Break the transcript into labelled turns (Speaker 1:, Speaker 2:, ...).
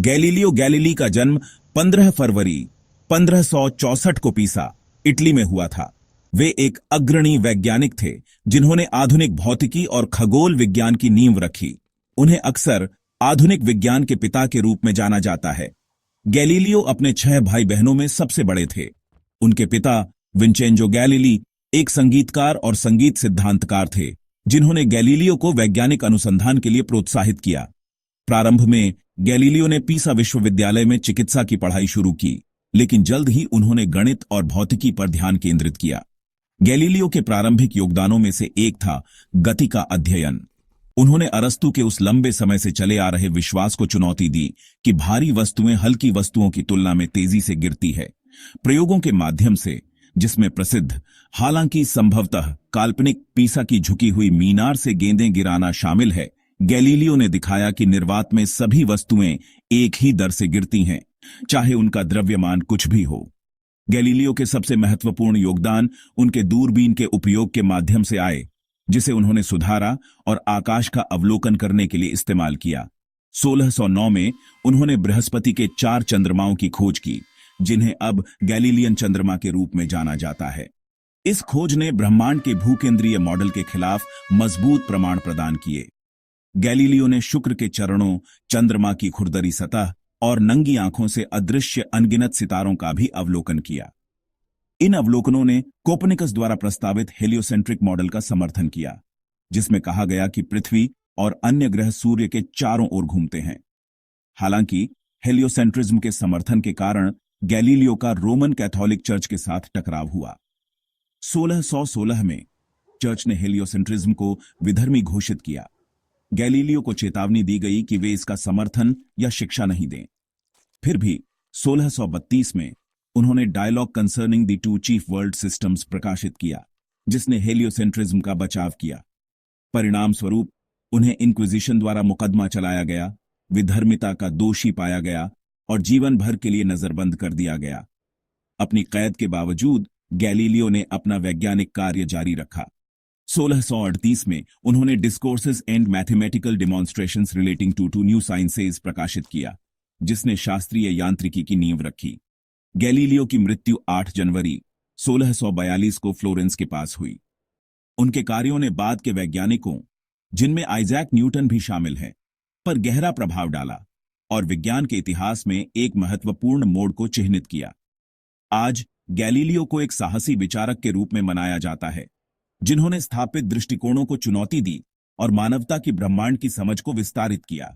Speaker 1: Galileo Galilei का जन्म 15 फरवरी 1564 को पीसा, इटली में हुआ था। वे एक अग्रणी वैज्ञानिक थे जिन्होंने आधुनिक भौतिकी और खगोल विज्ञान की नींव रखी। उन्हें अक्सर आधुनिक विज्ञान के पिता के रूप में जाना जाता है। गैलीलियो अपने 6 भाई बहनों में सबसे बड़े थे। उनके पिता विंचेंजो गैलीली एक संगीतकार और संगीत सिद्धांतकार थे, जिन्होंने गैलीलियो को वैज्ञानिक अनुसंधान के लिए प्रोत्साहित किया। प्रारंभ में गैलीलियो ने पीसा विश्वविद्यालय में चिकित्सा की पढ़ाई शुरू की, लेकिन जल्द ही उन्होंने गणित और भौतिकी पर ध्यान केंद्रित किया। गैलीलियो के प्रारंभिक योगदानों में से एक था गति का अध्ययन। उन्होंने अरस्तु के उस लंबे समय से चले आ रहे विश्वास को चुनौती दी कि भारी वस्तुएं हल्की वस्तुओं की तुलना में तेजी से गिरती है। प्रयोगों के माध्यम से, जिसमें प्रसिद्ध, हालांकि संभवतः काल्पनिक पीसा की झुकी हुई मीनार से गेंदें गिराना शामिल है, गैलीलियो ने दिखाया कि निर्वात में सभी वस्तुएं एक ही दर से गिरती हैं, चाहे उनका द्रव्यमान कुछ भी हो। गैलीलियो के सबसे महत्वपूर्ण योगदान उनके दूरबीन के उपयोग के माध्यम से आए, जिसे उन्होंने सुधारा और आकाश का अवलोकन करने के लिए इस्तेमाल किया। 1609 में उन्होंने बृहस्पति के 4 चंद्रमाओं की खोज की, जिन्हें अब गैलीलियन चंद्रमा के रूप में जाना जाता है। इस खोज ने ब्रह्मांड के भूकेंद्रीय मॉडल के खिलाफ मजबूत प्रमाण प्रदान किए। गैलीलियो ने शुक्र के चरणों, चंद्रमा की खुरदरी सतह और नंगी आंखों से अदृश्य अनगिनत सितारों का भी अवलोकन किया। इन अवलोकनों ने कोपर्निकस द्वारा प्रस्तावित हेलियोसेंट्रिक मॉडल का समर्थन किया, जिसमें कहा गया कि पृथ्वी और अन्य ग्रह सूर्य के चारों ओर घूमते हैं। हालांकि हेलियोसेंट्रिज्म के समर्थन के कारण गैलीलियो का रोमन कैथोलिक चर्च के साथ टकराव हुआ। 1616 में चर्च ने हेलियोसेंट्रिज्म को विधर्मी घोषित किया। गैलीलियो को चेतावनी दी गई कि वे इसका समर्थन या शिक्षा नहीं दें। फिर भी 1632 में उन्होंने dialogue concerning the two chief world systems प्रकाशित किया, जिसने हेलियोसेंट्रिज्म का बचाव किया। परिणाम स्वरूप उन्हें इंक्विजिशन द्वारा मुकदमा चलाया गया, विधर्मिता का दोषी पाया गया और जीवन भर के लिए नजरबंद कर दिया गया। अपनी कैद के बावजूद गैलीलियो ने अपना वैज्ञानिक कार्य जारी रखा। 1638 में उन्होंने discourses and mathematical demonstrations relating to new sciences प्रकाशित किया, जिसने शास्त्रीय यांत्रिकी की नींव रखी। गैलीलियो की मृत्यु 8 जनवरी 1642 को फ्लोरेंस के पास हुई। उनके कार्यों ने बाद के वैज्ञानिकों, जिनमें आइजैक न्यूटन भी शामिल हैं, पर गहरा प्रभाव डाला और विज्ञान के इतिहास में एक महत्वपूर्ण मोड़ को चिह्नित किया। आज गैलीलियो को एक साहसी विचारक के रूप में मनाया जाता है, जिन्होंने स्थापित दृष्टिकोणों को चुनौती दी और मानवता की ब्रह्मांड की समझ को विस्तारित किया।